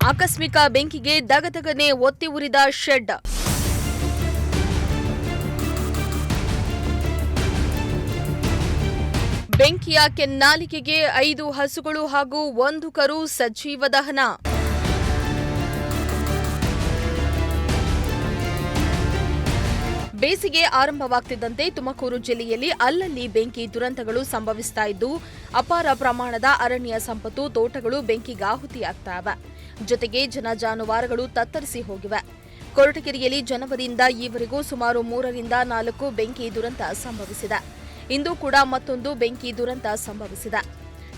ಆಕಸ್ಮಿಕ ಬೆಂಕಿಗೆ ದಗದಗನೆ ಒತ್ತಿ ಉರಿದ ಶೆಡ್. ಬೆಂಕಿಯ ಕೆನ್ನಾಲಿಗೆಗೆ 5 ಹಸುಗಳು ಹಾಗೂ 1 ಕರು ಸಜೀವ ದಹನ. ಬೇಸಿಗೆ ಆರಂಭವಾಗ್ತಿದ್ದಂತೆ ತುಮಕೂರು ಜಿಲ್ಲೆಯಲ್ಲಿ ಅಲ್ಲಲ್ಲಿ ಬೆಂಕಿ ದುರಂತಗಳು ಸಂಭವಿಸ್ತಾ ಇದ್ದು, ಅಪಾರ ಪ್ರಮಾಣದ ಅರಣ್ಯ ಸಂಪತ್ತು, ತೋಟಗಳು ಬೆಂಕಿಗಾಹುತಿಯಾಗ್ತವೆ. ಜೊತೆಗೆ ಜನ ಜಾನುವಾರುಗಳು ತತ್ತರಿಸಿ ಹೋಗಿವೆ. ಕೊರಟಗೆರೆಯಲ್ಲಿ ಜನವರಿಯಿಂದ ಈವರೆಗೂ ಸುಮಾರು 3 ರಿಂದ 4 ಬೆಂಕಿ ದುರಂತ ಸಂಭವಿಸಿದೆ. ಇಂದು ಕೂಡ ಮತ್ತೊಂದು ಬೆಂಕಿ ದುರಂತ ಸಂಭವಿಸಿದೆ.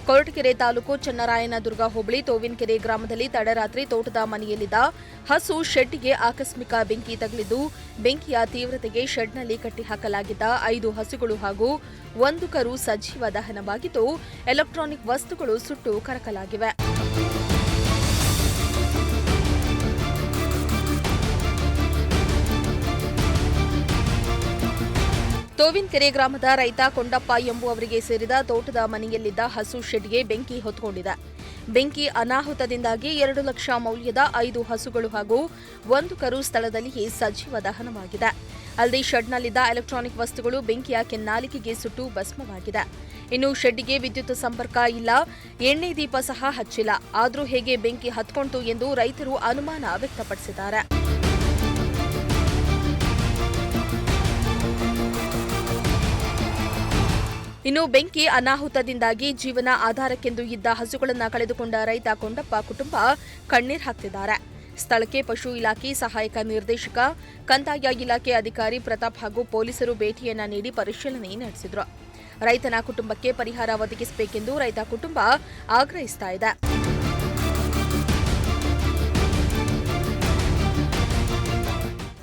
ಕೊರಟಗೆರೆ ತಾಲೂಕು ಚನ್ನರಾಯನದುರ್ಗ ಹೋಬಳಿ ತೋವಿನಕೆರೆ ಗ್ರಾಮದಲ್ಲಿ ತಡರಾತ್ರಿ ತೋಟದ ಮನೆಯಲ್ಲಿದ್ದ ಹಸು ಶೆಡ್ಗೆ ಆಕಸ್ಮಿಕ ಬೆಂಕಿ ತಗುಲಿದ್ದು, ಬೆಂಕಿಯ ತೀವ್ರತೆಗೆ ಶೆಡ್ನಲ್ಲಿ ಕಟ್ಟಿಹಾಕಲಾಗಿದ್ದ 5 ಹಸುಗಳು ಹಾಗೂ 1 ಕರು ಸಜೀವ ದಹನವಾಗಿದ್ದು, ಎಲೆಕ್ಟ್ರಾನಿಕ್ ವಸ್ತುಗಳು ಸುಟ್ಟು ಕರಕಲಾಗಿವೆ. ತೋವಿನಕೆರೆ ಗ್ರಾಮದ ರೈತ ಕೊಂಡಪ್ಪ ಎಂಬುವವರಿಗೆ ಸೇರಿದ ತೋಟದ ಮನೆಯಲ್ಲಿದ್ದ ಹಸು ಶೆಡ್ಗೆ ಬೆಂಕಿ ಹೊತ್ತುಕೊಂಡಿದೆ. ಬೆಂಕಿ ಅನಾಹುತದಿಂದಾಗಿ 2 ಲಕ್ಷ ಮೌಲ್ಯದ 5 ಹಸುಗಳು ಹಾಗೂ 1 ಕರು ಸ್ಥಳದಲ್ಲಿಯೇ ಸಜೀವ ದಹನವಾಗಿದೆ. ಅಲ್ಲದೆ ಶೆಡ್ನಲ್ಲಿದ್ದ ಎಲೆಕ್ಟ್ರಾನಿಕ್ ವಸ್ತುಗಳು ಬೆಂಕಿಯ ಕೆನ್ನಾಲಿಗೆಗೆ ಸುಟ್ಟು ಭಸ್ಮವಾಗಿದೆ. ಇನ್ನು ಶೆಡ್ಗೆ ವಿದ್ಯುತ್ ಸಂಪರ್ಕ ಇಲ್ಲ, ಎಣ್ಣೆ ದೀಪ ಸಹ ಹಚ್ಚಿಲ್ಲ. ಆದರೂ ಹೇಗೆ ಬೆಂಕಿ ಹತ್ಕೊಂತು ಎಂದು ರೈತರು ಅನುಮಾನ ವ್ಯಕ್ತಪಡಿಸಿದ್ದಾರೆ. ಇನ್ನು ಬೆಂಕಿ ಅನಾಹುತದಿಂದಾಗಿ ಜೀವನ ಆಧಾರಕ್ಕೆಂದು ಇದ್ದ ಹಸುಗಳನ್ನು ಕಳೆದುಕೊಂಡ ರೈತ ಕೊಂಡಪ್ಪ ಕುಟುಂಬ ಕಣ್ಣೀರು ಹಾಕ್ತಿದ್ದಾರೆ. ಸ್ಥಳಕ್ಕೆ ಪಶು ಇಲಾಖೆ ಸಹಾಯಕ ನಿರ್ದೇಶಕ, ಕಂದಾಯ ಇಲಾಖೆ ಅಧಿಕಾರಿ ಪ್ರತಾಪ್ ಹಾಗೂ ಪೊಲೀಸರು ಭೇಟಿಯನ್ನ ನೀಡಿ ಪರಿಶೀಲನೆ ನಡೆಸಿದರು. ರೈತನ ಕುಟುಂಬಕ್ಕೆ ಪರಿಹಾರ ಒದಗಿಸಬೇಕೆಂದು ರೈತ ಕುಟುಂಬ ಆಗ್ರಹಿಸ್ತಾ ಇದೆ.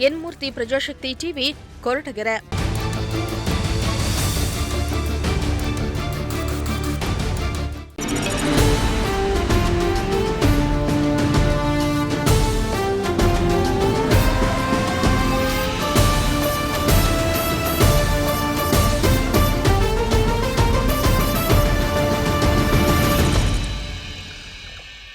ಎನ್ ಮೂರ್ತಿ, ಪ್ರಜಾಶಕ್ತಿ ಟಿವಿ, ಕೊರಟಗೆರೆ.